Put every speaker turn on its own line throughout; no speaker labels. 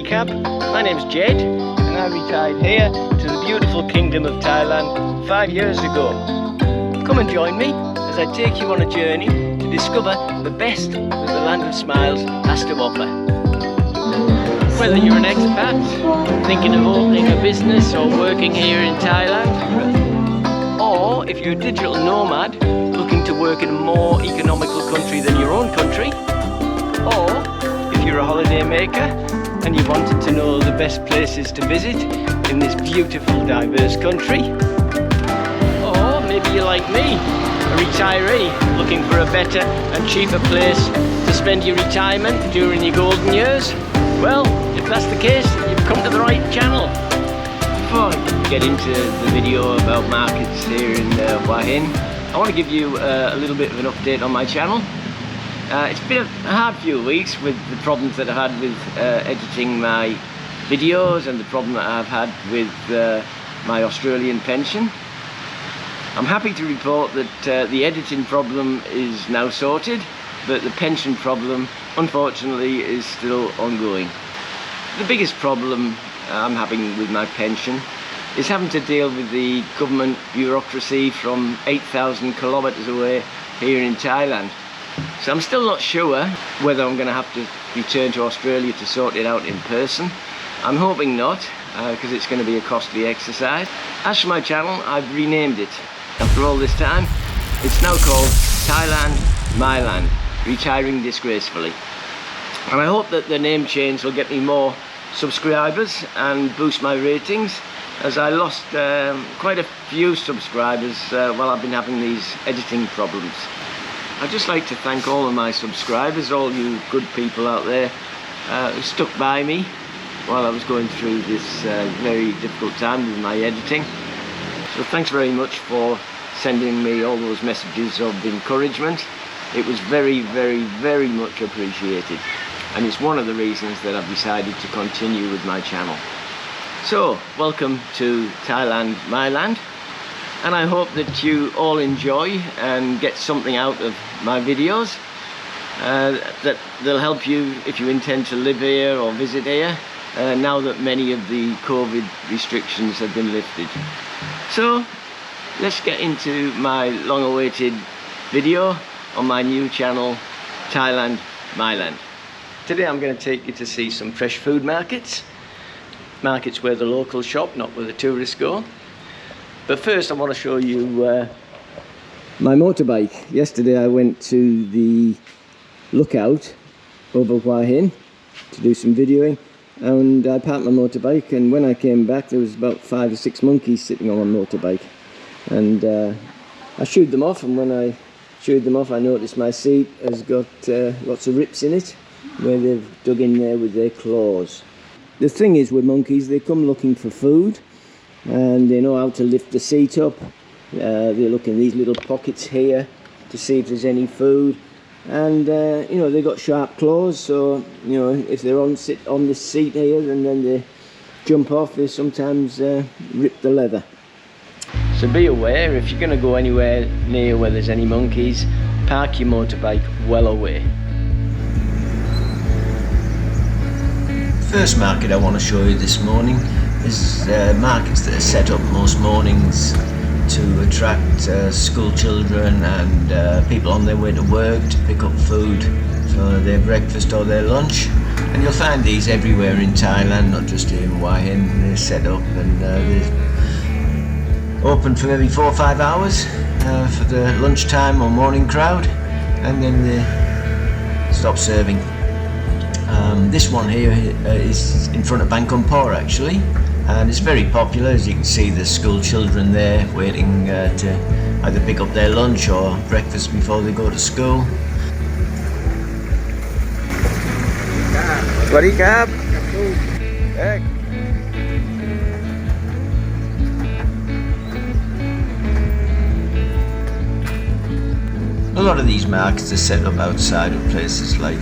recap, my name's Jed and I retired here to the beautiful kingdom of Thailand 5 years ago. Come and join me as I take you on a journey to discover the best that the land of smiles has to offer. Whether you're an expat, thinking of opening a business or working here in Thailand, or if you're a digital nomad looking to work in a more economical country than your own country, or if you're a holiday maker and you wanted to know the best places to visit in this beautiful, diverse country, or maybe you're like me, a retiree looking for a better and cheaper place to spend your retirement during your golden years. Well, if that's the case, you've come to the right channel. Before I get into the video about markets here in Hua Hin, I want to give you a little bit of an update on my channel. It's been a hard few weeks with the problems that I had with editing my videos and the problem that I've had with my Australian pension. I'm happy to report that the editing problem is now sorted, but the pension problem, unfortunately, is still ongoing. The biggest problem I'm having with my pension is having to deal with the government bureaucracy from 8,000 kilometers away here in Thailand. So I'm still not sure whether I'm going to have to return to Australia to sort it out in person. I'm hoping not, because it's going to be a costly exercise. As for my channel, I've renamed it. After all this time, it's now called Thailand My Land, Retiring Disgracefully. And I hope that the name change will get me more subscribers and boost my ratings, as I lost quite a few subscribers while I've been having these editing problems. I'd just like to thank all of my subscribers, all you good people out there who stuck by me while I was going through this very difficult time with my editing. So thanks very much for sending me all those messages of encouragement. It was very, very, very much appreciated. And it's one of the reasons that I've decided to continue with my channel. So, welcome to Thailand My Land. And I hope that you all enjoy and get something out of my videos that they'll help you if you intend to live here or visit here now that many of the COVID restrictions have been lifted. So let's get into my long-awaited video on my new channel, Thailand My Land. Today I'm going to take you to see some fresh food markets where the locals shop, not where the tourists go. But first I want to show you my motorbike. Yesterday I went to the lookout over Hua Hin to do some videoing, and I parked my motorbike, and when I came back there was about 5 or 6 monkeys sitting on my motorbike, and I shooed them off, and when I shooed them off I noticed my seat has got lots of rips in it where they've dug in there with their claws. The thing is with monkeys, they come looking for food, and they know how to lift the seat up. They look in these little pockets here to see if there's any food, and you know, they've got sharp claws, so you know, if they're sit on this seat here and then they jump off, they sometimes rip the leather. So be aware, if you're going to go anywhere near where there's any monkeys, park your motorbike well away. First market I want to show you this morning is markets that are set up most mornings to attract school children and people on their way to work to pick up food for their breakfast or their lunch. And you'll find these everywhere in Thailand, not just here in Hua Hin. They're set up and they're open for maybe 4 or 5 hours for the lunchtime or morning crowd, and then they stop serving. This one here is in front of Bangkok actually, and it's very popular. As you can see, there's school children there waiting to either pick up their lunch or breakfast before they go to school. Sawasdee krab. A lot of these markets are set up outside of places like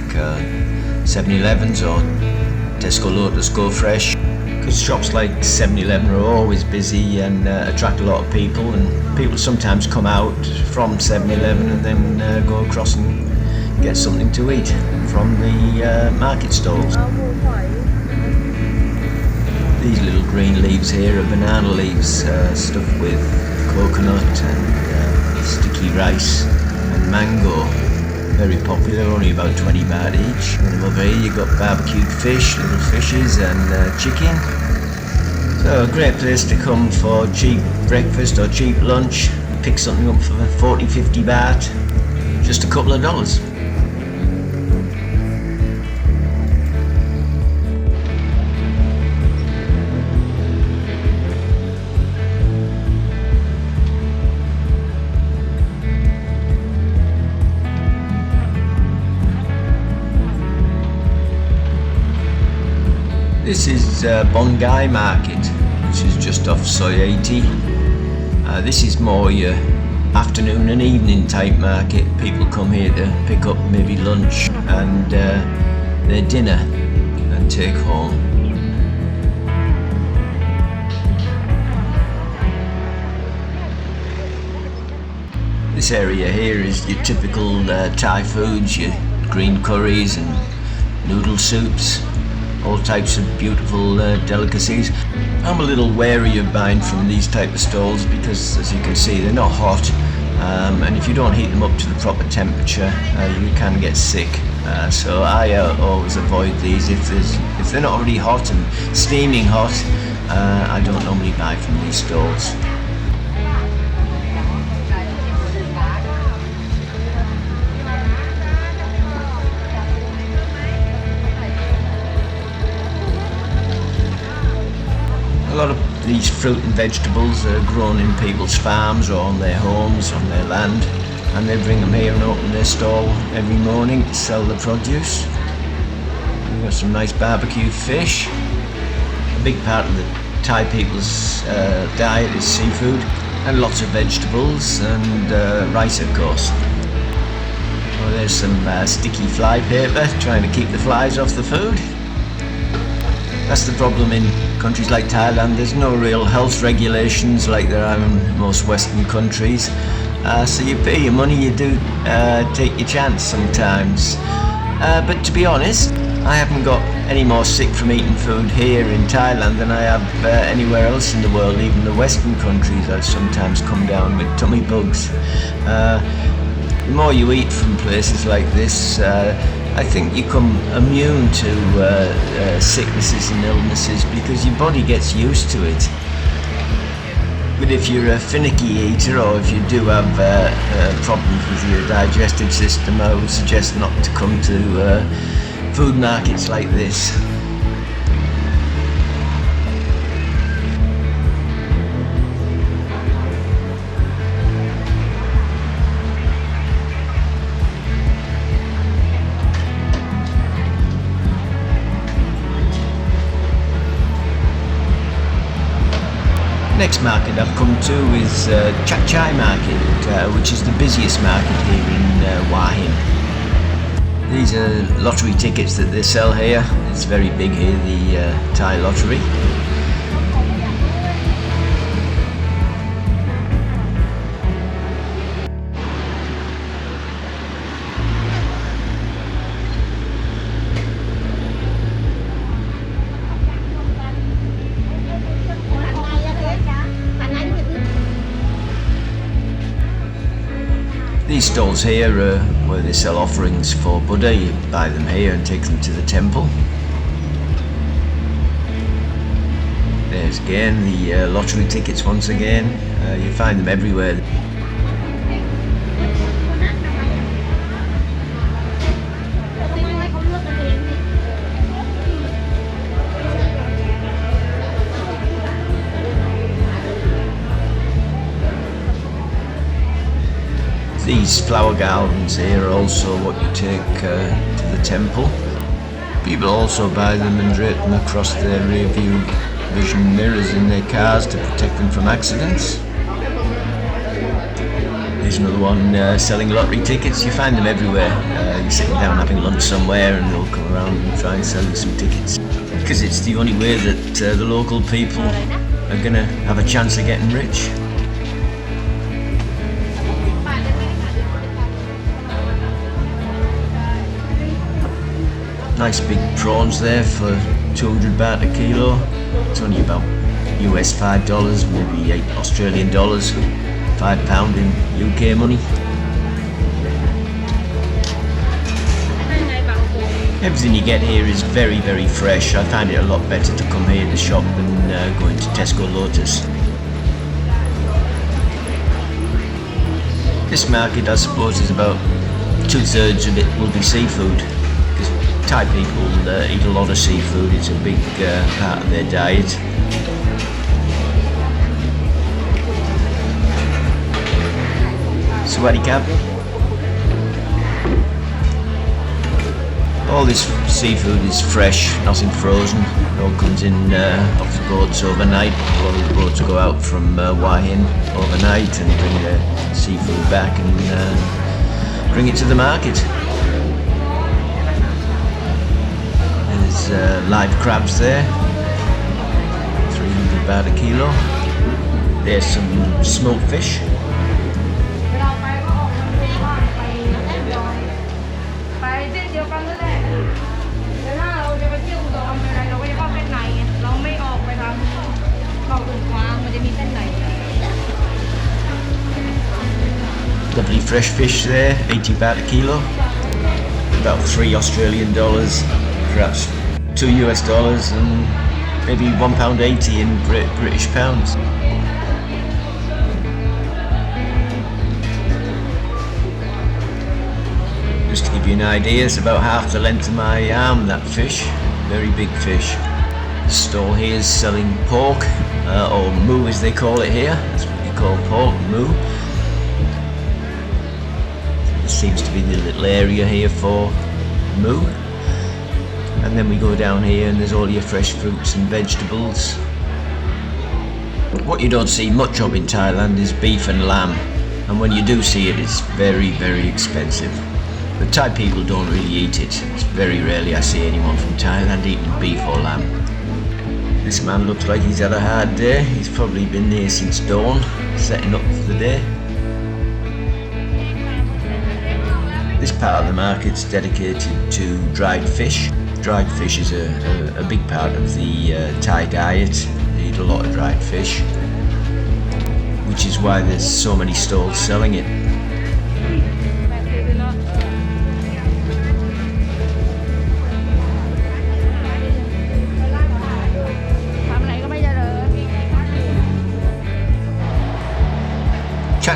7-Elevens or Tesco Lotus Go Fresh, because shops like 7-Eleven are always busy and attract a lot of people, and people sometimes come out from 7-Eleven and then go across and get something to eat from the market stalls.
These little green leaves here are banana leaves stuffed with coconut and sticky rice and mango. Very popular, only about 20 baht each. And over here you've got barbecued fish, little fishes and chicken. So a great place to come for cheap breakfast or cheap lunch. Pick something up for 40-50 baht, just a couple of dollars. This is Bongai Market, which is just off Soi 80. This is more your afternoon and evening type market. People come here to pick up maybe lunch and their dinner and take home. This area here is your typical Thai foods, your green curries and noodle soups. All types of beautiful delicacies. I'm a little wary of buying from these type of stalls because, as you can see, they're not hot, and if you don't heat them up to the proper temperature, you can get sick. So I always avoid these. If they're not already hot and steaming hot, I don't normally buy from these stalls. A lot of these fruit and vegetables are grown in people's farms or on their homes, on their land, and they bring them here and open their stall every morning to sell the produce. We've got some nice barbecued fish. A big part of the Thai people's diet is seafood, and lots of vegetables and rice, of course. Oh, there's some sticky fly paper trying to keep the flies off the food. That's the problem in countries like Thailand. There's no real health regulations like there are in most Western countries. So you pay your money, you do take your chance sometimes. But to be honest, I haven't got any more sick from eating food here in Thailand than I have anywhere else in the world. Even the Western countries, I've sometimes come down with tummy bugs. The more you eat from places like this, I think you become immune to sicknesses and illnesses because your body gets used to it. But if you're a finicky eater, or if you do have problems with your digestive system, I would suggest not to come to food markets like this. Next market I've come to is Chak Chai Market, which is the busiest market here in Hua Hin. These are lottery tickets that they sell here. It's very big here, the Thai lottery. These stalls here are where they sell offerings for Buddha. You buy them here and take them to the temple. There's again the lottery tickets once again. You find them everywhere. These flower gardens here are also what you take to the temple. People also buy them and drape them across their rear view vision mirrors in their cars to protect them from accidents. Here's another one selling lottery tickets. You find them everywhere. You're sitting down having lunch somewhere and they'll come around and try and sell you some tickets. Because it's the only way that the local people are going to have a chance of getting rich. Nice big prawns there for 200 baht a kilo. It's only about US $5, maybe $8 Australian, £5 in UK money. Everything you get here is very, very fresh. I find it a lot better to come here to shop than going to Tesco Lotus. This market, I suppose, is about 2/3 of it will be seafood, because Thai people eat a lot of seafood. It's a big part of their diet. Sweaty cap. All this seafood is fresh, nothing frozen. It all comes in off the boats overnight. A lot of the boats go out from Hua Hin overnight and bring the seafood back and bring it to the market. There's live crabs there, 300 baht a kilo. There's some smoked fish. Lovely fresh fish there, 80 baht a kilo, about $3 Australian, perhaps $2 US, and maybe £1.80 in British pounds. Just to give you an idea, it's about half the length of my arm, that fish, very big fish. The stall here is selling pork, or moo as they call it here. That's what you call pork, moo. There seems to be the little area here for moo. And then we go down here and there's all your fresh fruits and vegetables. What you don't see much of in Thailand is beef and lamb. And when you do see it, it's very, very expensive. But Thai people don't really eat it. It's very rarely I see anyone from Thailand eating beef or lamb. This man looks like he's had a hard day. He's probably been here since dawn, setting up for the day. This part of the market's dedicated to dried fish. Dried fish is a big part of the Thai diet. They eat a lot of dried fish, which is why there's so many stalls selling it.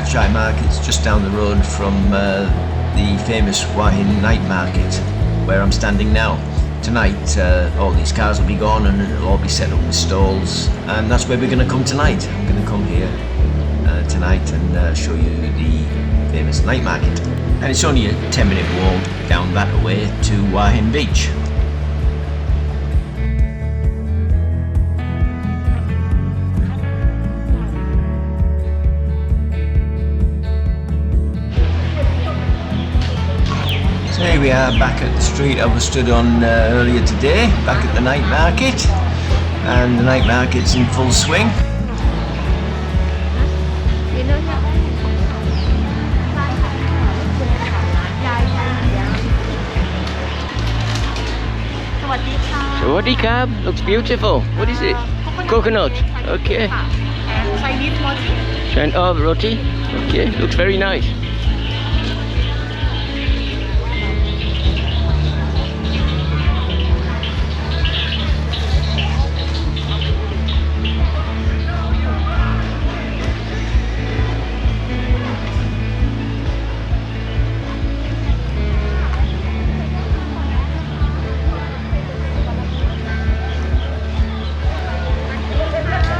Chai market's just down the road from the famous Hua Hin night market, where I'm standing now. Tonight all these cars will be gone and it'll all be set up with stalls, and that's where we're going to come tonight. I'm going to come here tonight and show you the famous night market. And it's only a 10-minute walk down that way to Hua Hin beach. Here we are back at the street I was stood on earlier today, back at the night market, and the night market's in full swing.
Sawadee krab, looks beautiful. What is it? Coconut. Okay.
Chinese roti.
Oh, roti. Okay, looks very nice.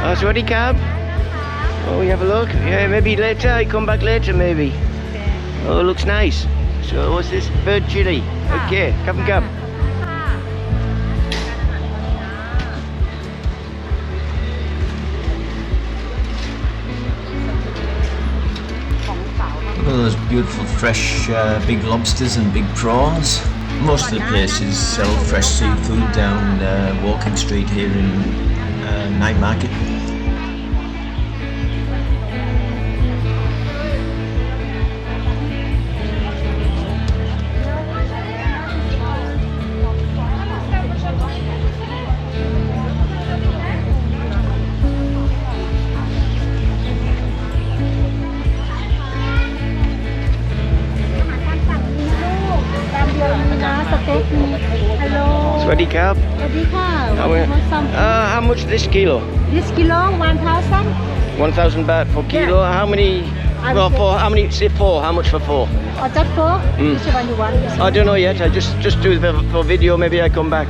Oh, Sawadee krab. Oh, we have a look. Yeah, maybe later. I come back later, maybe. Oh, looks nice. So, what's this? Bird chili. Okay, come.
Look at those beautiful fresh big lobsters and big prawns. Most of the places sell fresh seafood down Walking Street here in night market.
Hello.
Sweaty carb.
สวัสดีค่ะ
How, how much this kilo?
This kilo 1,000.
1,000 baht for kilo. How many? Well, for how many? Say 4. How much for 4?
Or just 4? Which one you want?
I don't know yet. I just do it for video. Maybe I come back.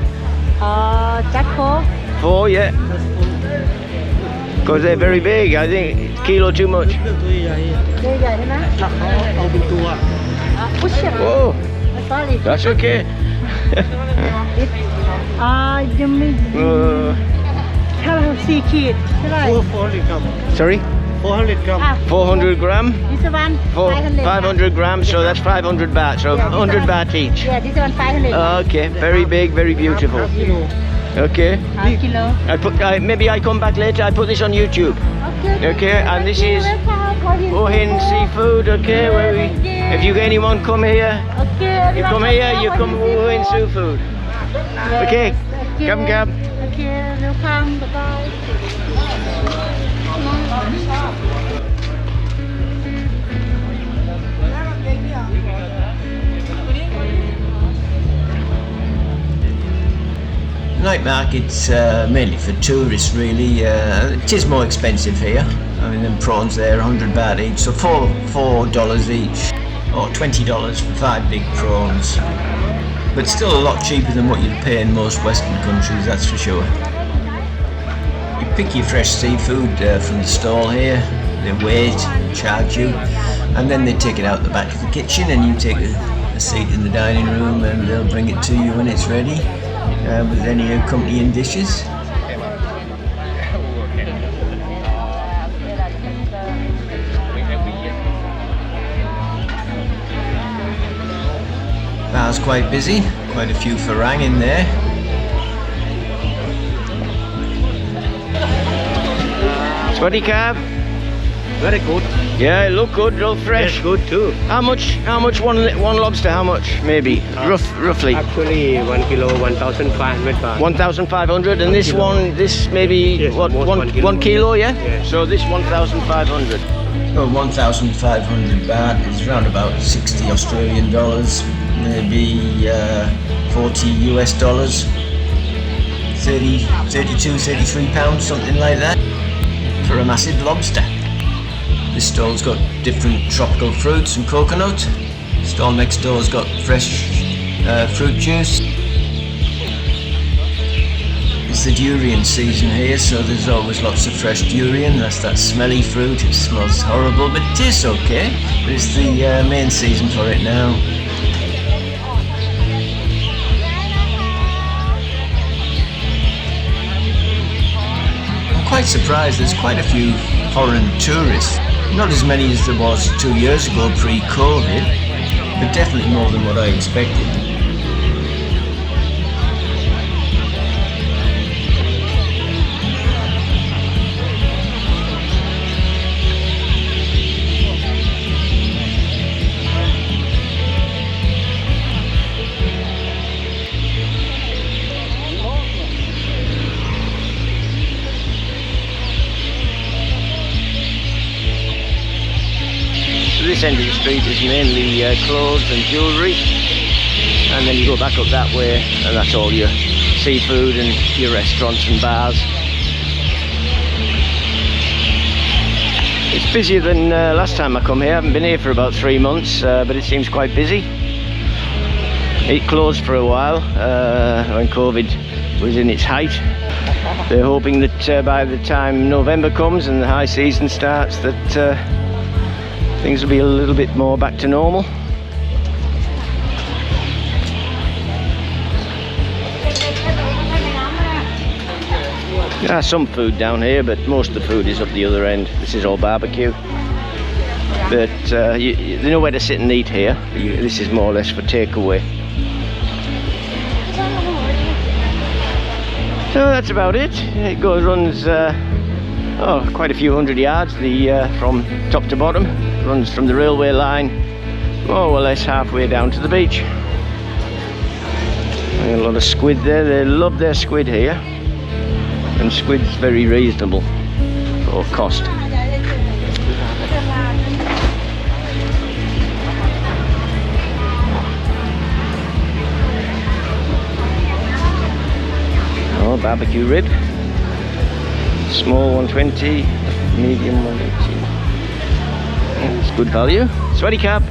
Just 4.
4, yeah. Because they're very big. I think kilo too much.
ใหญ่ๆใช่ไหมเอาเป็นตัวpush it.
Oh,
Sorry.
that's okay.
You mean ถ้าเรา4 ขีดเท่าไหร่
400 gram.
Sorry,
400 gram.
400 gram.
This one
500 grams. So that's 500 baht. So 100 baht each.
Yeah, this one 500.
Okay, very big, very beautiful. Okay.
Kilo.
Maybe I come back later. I put this on YouTube. Okay, and this is Hua Hin seafood. Okay, where we, if you get anyone come here, you come here, you come Hua Hin seafood. Okay, come.
Okay, welcome. Bye-bye.
Night market's mainly for tourists really. It is more expensive here. I mean, them prawns there, 100 baht each, so $4 each, or $20 for 5 big prawns. But still a lot cheaper than what you'd pay in most Western countries, that's for sure. You pick your fresh seafood from the stall here, they weigh it, charge you, and then they take it out the back of the kitchen and you take a seat in the dining room and they'll bring it to you when it's ready. With any accompanying dishes. Bar's quite busy, quite a few farang in there.
Sweaty carb.
Very good.
Yeah, look good, real fresh.
Yes, good too.
How much one lobster? How much? Maybe roughly.
Actually, 1 kilo, 1,500 baht.
1,500, and this one, this maybe
Yes,
what
almost
1
1
kilo, yeah.
Yes.
So this 1,500.
Well, 1,500 baht is around about 60 Australian dollars, maybe 40 US dollars, 30, 32, 33 pounds, something like that, for a massive lobster. This stall's got different tropical fruits and coconut. Stall next door's got fresh fruit juice. It's the durian season here, so there's always lots of fresh durian. That's that smelly fruit. It smells horrible, but it tastes okay. But it's the main season for it now. I'm quite surprised there's quite a few foreign tourists. Not as many as there was 2 years ago pre-COVID, but definitely more than what I expected.
This end of the street is mainly clothes and jewellery, and then you go back up that way and that's all your seafood and your restaurants and bars. It's busier than last time I come here. I haven't been here for about 3 months, but it seems quite busy. It closed for a while when COVID was in its height. They're hoping that by the time November comes and the high season starts that things will be a little bit more back to normal. There are some food down here, but most of the food is up the other end. This is all barbecue. But there's nowhere to sit and eat here. This is more or less for takeaway. So that's about it. It runs quite a few hundred yards from top to bottom. Runs from the railway line more or less halfway down to the beach. A lot of squid there. They love their squid here, and squid's very reasonable for cost. barbecue rib. Small 120, medium 180. It's good value. Sweaty cap.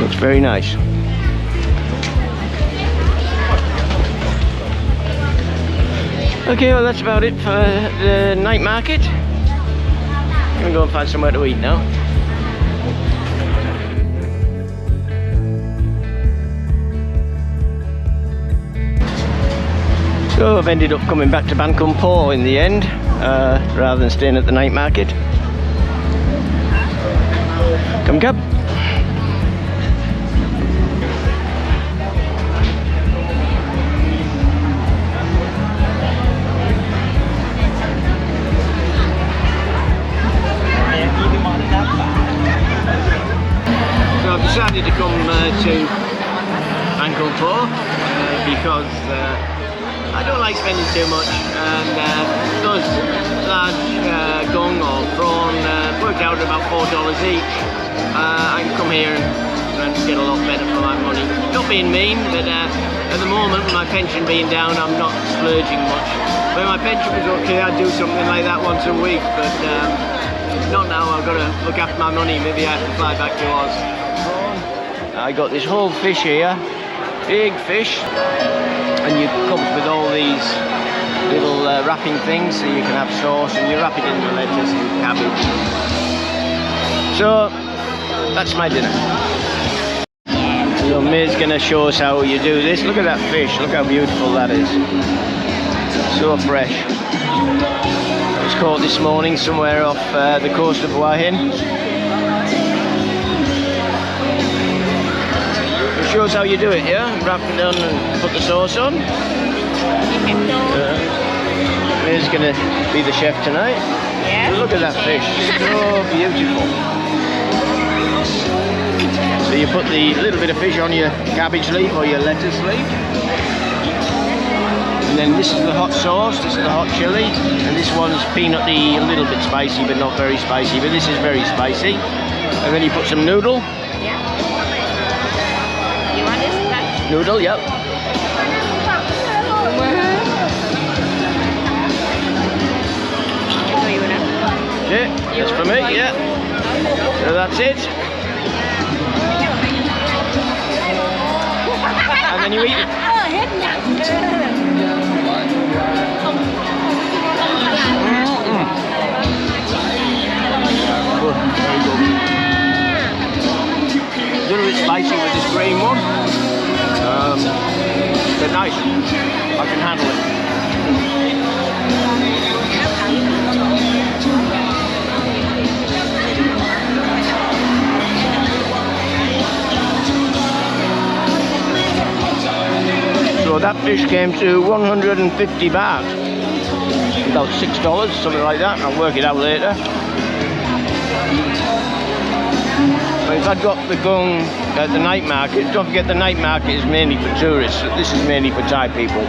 Looks very nice. Okay, well that's about it for the night market. I'm gonna go and find somewhere to eat now. So I've ended up coming back to Ban Khun Po in the end, rather than staying at the night market. Come cab. So I've decided to come to Ban Khun Po because I don't like spending too much, and those large gung or prawn worked out at about $4 each. I can come here and get a lot better for my money. Not being mean, but at the moment with my pension being down, I'm not splurging much. When my pension was okay, I'd do something like that once a week, but not now. I've got to look after my money. Maybe I have to fly back to Oz. I got this whole fish here, big fish. And it comes with all these little wrapping things, so you can have sauce and you wrap it in the lettuce and cabbage. So that's my dinner. So May's going to show us how you do this. Look at that fish, look how beautiful that is. So fresh. It was caught this morning somewhere off the coast of Hua Hin. Shows how you do it, yeah? Wrap it down and put the sauce on. May's gonna be the chef tonight.
Yeah.
Look at that fish, so beautiful. So you put the little bit of fish on your cabbage leaf or your lettuce leaf. And then this is the hot sauce, this is the hot chili, and this one's peanutty, a little bit spicy, but not very spicy, but this is very spicy. And then you put some noodle. Noodle, yep. Yeah, that's for me, yeah. So that's it. And then you eat it. Good, very good. A little bit spicy with this green one. But nice, I can handle it. So that fish came to 150 baht, about $6, something like that. I'll work it out later. But if I'd got the gung at the night market, don't forget the night market is mainly for tourists. This is mainly for Thai people. You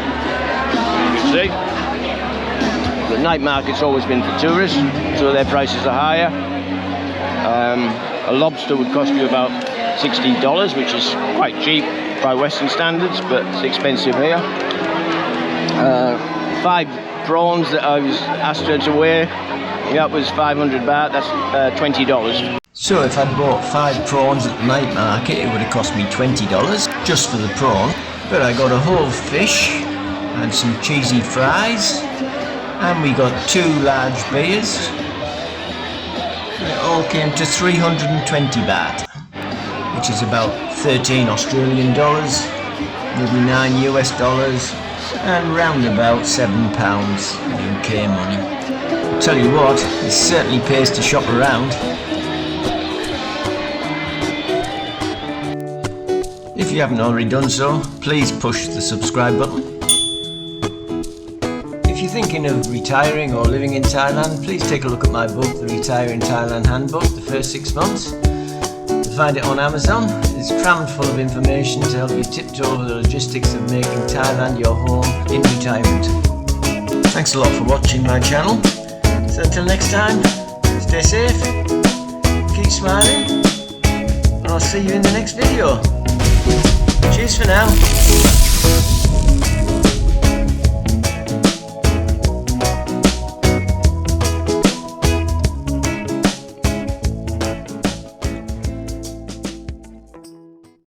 can see. The night market's always been for tourists, so their prices are higher. A lobster would cost you about $60, which is quite cheap by Western standards, but it's expensive here. 5 prawns that I was asked her to weigh, that was 500 baht, that's $20.
So if I'd bought 5 prawns at the night market, it would have cost me $20 just for the prawn. But I got a whole fish and some cheesy fries, and we got 2 large beers. It all came to 320 baht, which is about 13 Australian dollars, maybe 9 US dollars, and round about £7 UK money. Tell you what, it certainly pays to shop around. If you haven't already done so, please push the subscribe button. If you're thinking of retiring or living in Thailand, please take a look at my book, The Retiring Thailand Handbook, the first 6 months. You'll find it on Amazon. It's crammed full of information to help you tiptoe over the logistics of making Thailand your home in retirement. Thanks a lot for watching my channel. So until next time, stay safe, keep smiling, and I'll see you in the next video. Cheers for now.